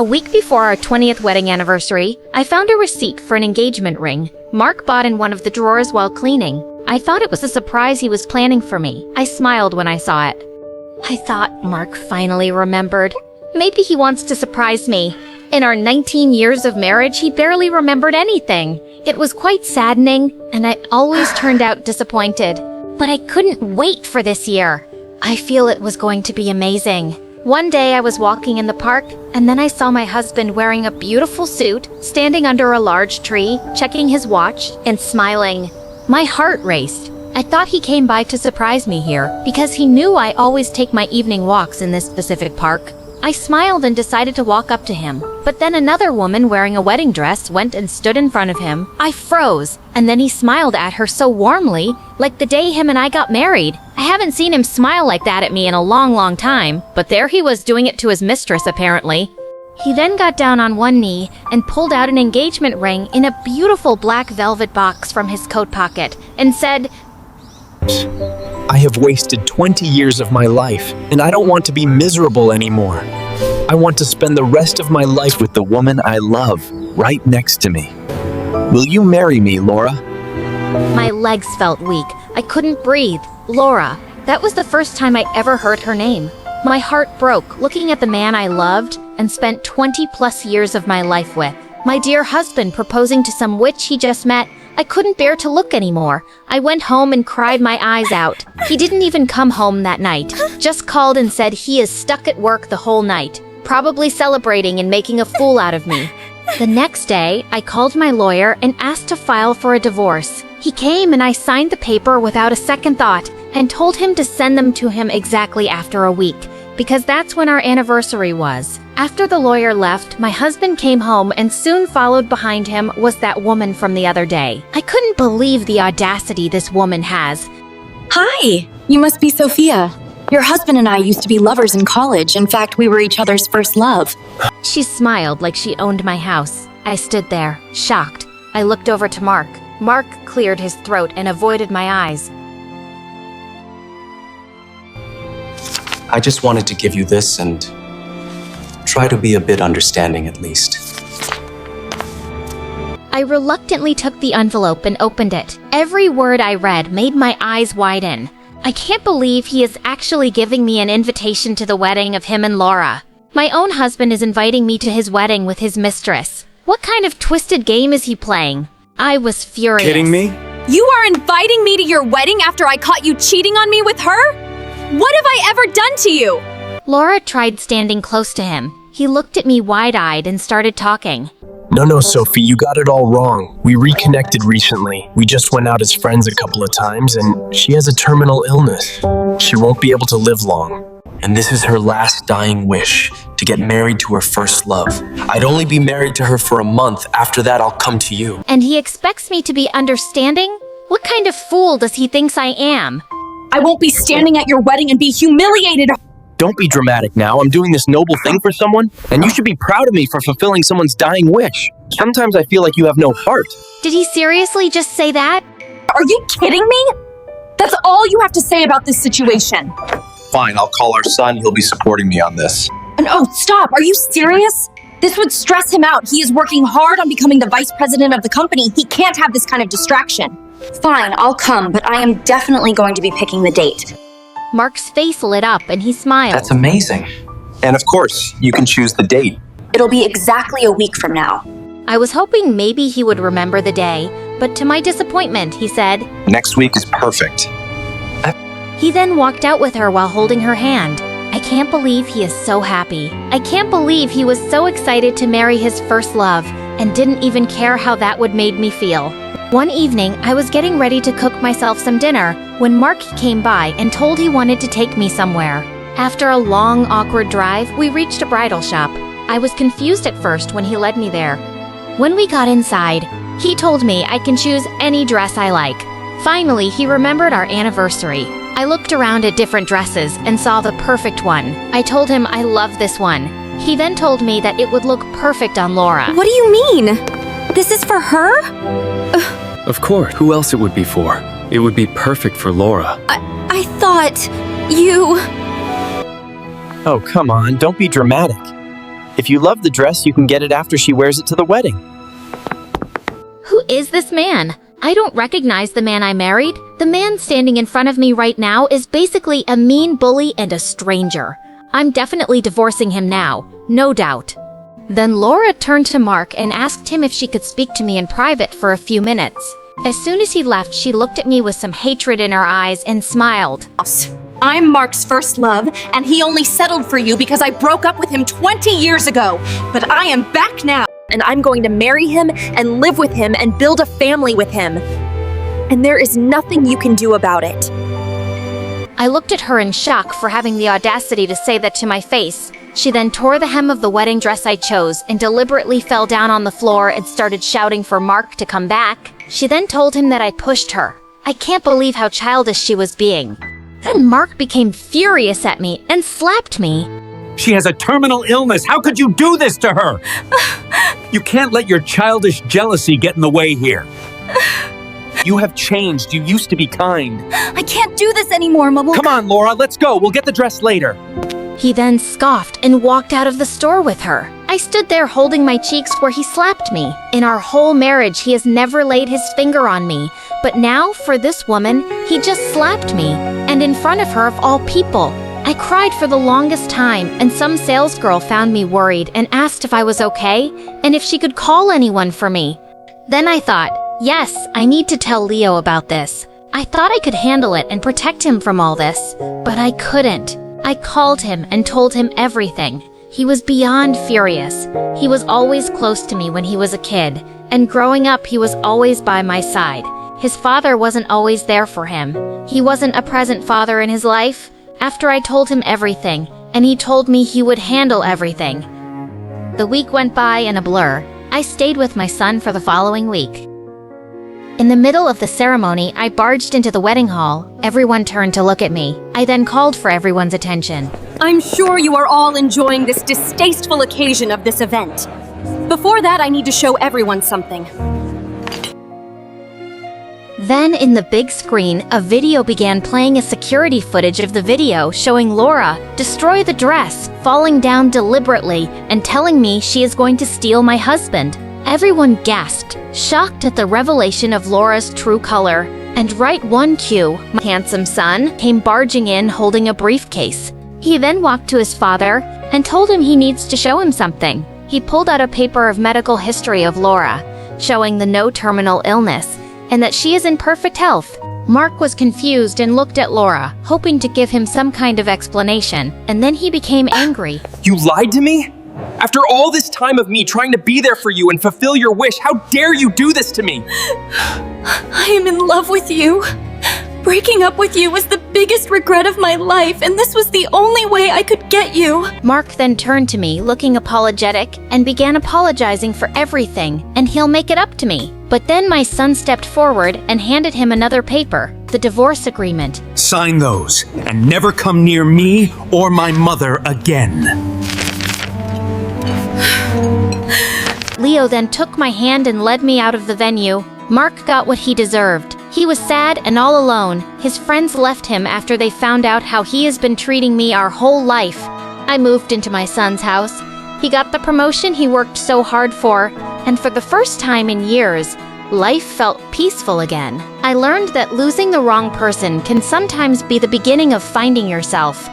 A week before our 20th wedding anniversary, I found a receipt for an engagement ring Mark bought in one of the drawers while cleaning. I thought it was a surprise he was planning for me. I smiled when I saw it. I thought Mark finally remembered. Maybe he wants to surprise me. In our 19 years of marriage, he barely remembered anything. It was quite saddening, and I always turned out disappointed. But I couldn't wait for this year. I feel it was going to be amazing. One day I was walking in the park, and then I saw my husband wearing a beautiful suit, standing under a large tree, checking his watch, and smiling. My heart raced. I thought he came by to surprise me here, because he knew I always take my evening walks in this specific park. I smiled and decided to walk up to him, but then another woman wearing a wedding dress went and stood in front of him. I froze, and then he smiled at her so warmly, like the day him and I got married. I haven't seen him smile like that at me in a long time, but there he was doing it to his mistress apparently. He then got down on one knee and pulled out an engagement ring in a beautiful black velvet box from his coat pocket and said, I have wasted 20 years of my life, and I don't want to be miserable anymore. I want to spend the rest of my life with the woman I love, right next to me. Will you marry me, Laura? My legs felt weak. I couldn't breathe. Laura. That was the first time I ever heard her name. My heart broke looking at the man I loved and spent 20+ years of my life with. My dear husband proposing to some witch he just met. I couldn't bear to look anymore. I went home and cried my eyes out. He didn't even come home that night. Just called and said he is stuck at work the whole night, probably celebrating and making a fool out of me. The next day, I called my lawyer and asked to file for a divorce. He came and I signed the paper without a second thought and told him to send them to him exactly after a week, because that's when our anniversary was. After the lawyer left, my husband came home and soon followed behind him was that woman from the other day. I couldn't believe the audacity this woman has. Hi! You must be Sophia. Your husband and I used to be lovers in college. In fact, we were each other's first love. She smiled like she owned my house. I stood there, shocked. I looked over to Mark. Mark cleared his throat and avoided my eyes. I just wanted to give you this and try to be a bit understanding at least. I reluctantly took the envelope and opened it. Every word I read made my eyes widen. I can't believe he is actually giving me an invitation to the wedding of him and Laura. My own husband is inviting me to his wedding with his mistress. What kind of twisted game is he playing? I was furious. Kidding me? You are inviting me to your wedding after I caught you cheating on me with her? What have I ever done to you? Laura tried standing close to him. He looked at me wide-eyed and started talking. No, Sophie, you got it all wrong. We reconnected recently. We just went out as friends a couple of times, and she has a terminal illness. She won't be able to live long. And this is her last dying wish, to get married to her first love. I'd only be married to her for a month. After that, I'll come to you. And he expects me to be understanding? What kind of fool does he think I am? I won't be standing at your wedding and be humiliated. Don't be dramatic now. I'm doing this noble thing for someone, and you should be proud of me for fulfilling someone's dying wish. Sometimes I feel like you have no heart. Did he seriously just say that? Are you kidding me? That's all you have to say about this situation. Fine, I'll call our son. He'll be supporting me on this. No, stop. Are you serious? This would stress him out. He is working hard on becoming the vice president of the company. He can't have this kind of distraction. Fine, I'll come, but I am definitely going to be picking the date. Mark's face lit up and he smiled. That's amazing. And of course, you can choose the date. It'll be exactly a week from now. I was hoping maybe he would remember the day, but to my disappointment, he said, Next week is perfect. He then walked out with her while holding her hand. I can't believe he is so happy. I can't believe he was so excited to marry his first love and didn't even care how that would make me feel. One evening, I was getting ready to cook myself some dinner when Mark came by and told he wanted to take me somewhere. After a long, awkward drive, we reached a bridal shop. I was confused at first when he led me there. When we got inside, he told me I can choose any dress I like. Finally, he remembered our anniversary. I looked around at different dresses and saw the perfect one. I told him I love this one. He then told me that it would look perfect on Laura. What do you mean? This is for her? Of course. Who else it would be for? It would be perfect for Laura. I thought you... Oh, come on, don't be dramatic. If you love the dress, you can get it after she wears it to the wedding. Who is this man? I don't recognize the man I married. The man standing in front of me right now is basically a mean bully and a stranger. I'm definitely divorcing him now, no doubt. Then Laura turned to Mark and asked him if she could speak to me in private for a few minutes. As soon as he left, she looked at me with some hatred in her eyes and smiled. I'm Mark's first love, and he only settled for you because I broke up with him 20 years ago. But I am back now, and I'm going to marry him and live with him and build a family with him. And there is nothing you can do about it. I looked at her in shock for having the audacity to say that to my face. She then tore the hem of the wedding dress I chose and deliberately fell down on the floor and started shouting for Mark to come back. She then told him that I pushed her. I can't believe how childish she was being. Then Mark became furious at me and slapped me. She has a terminal illness. How could you do this to her? You can't let your childish jealousy get in the way here. You have changed. You used to be kind. I can't do this anymore, Mama. Come on, Laura, let's go. We'll get the dress later. He then scoffed and walked out of the store with her. I stood there holding my cheeks where he slapped me. In our whole marriage, he has never laid his finger on me. But now, for this woman, he just slapped me. And in front of her, of all people. I cried for the longest time, and some salesgirl found me worried and asked if I was okay, and if she could call anyone for me. Then I thought, yes, I need to tell Leo about this. I thought I could handle it and protect him from all this, but I couldn't. I called him and told him everything. He was beyond furious. He was always close to me when he was a kid, and growing up he was always by my side. His father wasn't always there for him. He wasn't a present father in his life. After I told him everything, and he told me he would handle everything. The week went by in a blur. I stayed with my son for the following week. In the middle of the ceremony, I barged into the wedding hall. Everyone turned to look at me. I then called for everyone's attention. I'm sure you are all enjoying this distasteful occasion of this event. Before that, I need to show everyone something. Then, in the big screen, a video began playing a security footage of the video showing Laura destroy the dress, falling down deliberately, and telling me she is going to steal my husband. Everyone gasped, shocked at the revelation of Laura's true color. And right one cue, my handsome son came barging in holding a briefcase. He then walked to his father and told him he needs to show him something. He pulled out a paper of medical history of Laura, showing the no terminal illness, and that she is in perfect health. Mark was confused and looked at Laura, hoping to give him some kind of explanation, and then he became angry. You lied to me? After all this time of me trying to be there for you and fulfill your wish, how dare you do this to me? I am in love with you. Breaking up with you was the biggest regret of my life, and this was the only way I could get you. Mark then turned to me, looking apologetic, and began apologizing for everything, and he'll make it up to me. But then my son stepped forward and handed him another paper, the divorce agreement. Sign those and never come near me or my mother again. Leo then took my hand and led me out of the venue. Mark got what he deserved. He was sad and all alone. His friends left him after they found out how he has been treating me our whole life. I moved into my son's house. He got the promotion he worked so hard for, and for the first time in years, life felt peaceful again. I learned that losing the wrong person can sometimes be the beginning of finding yourself.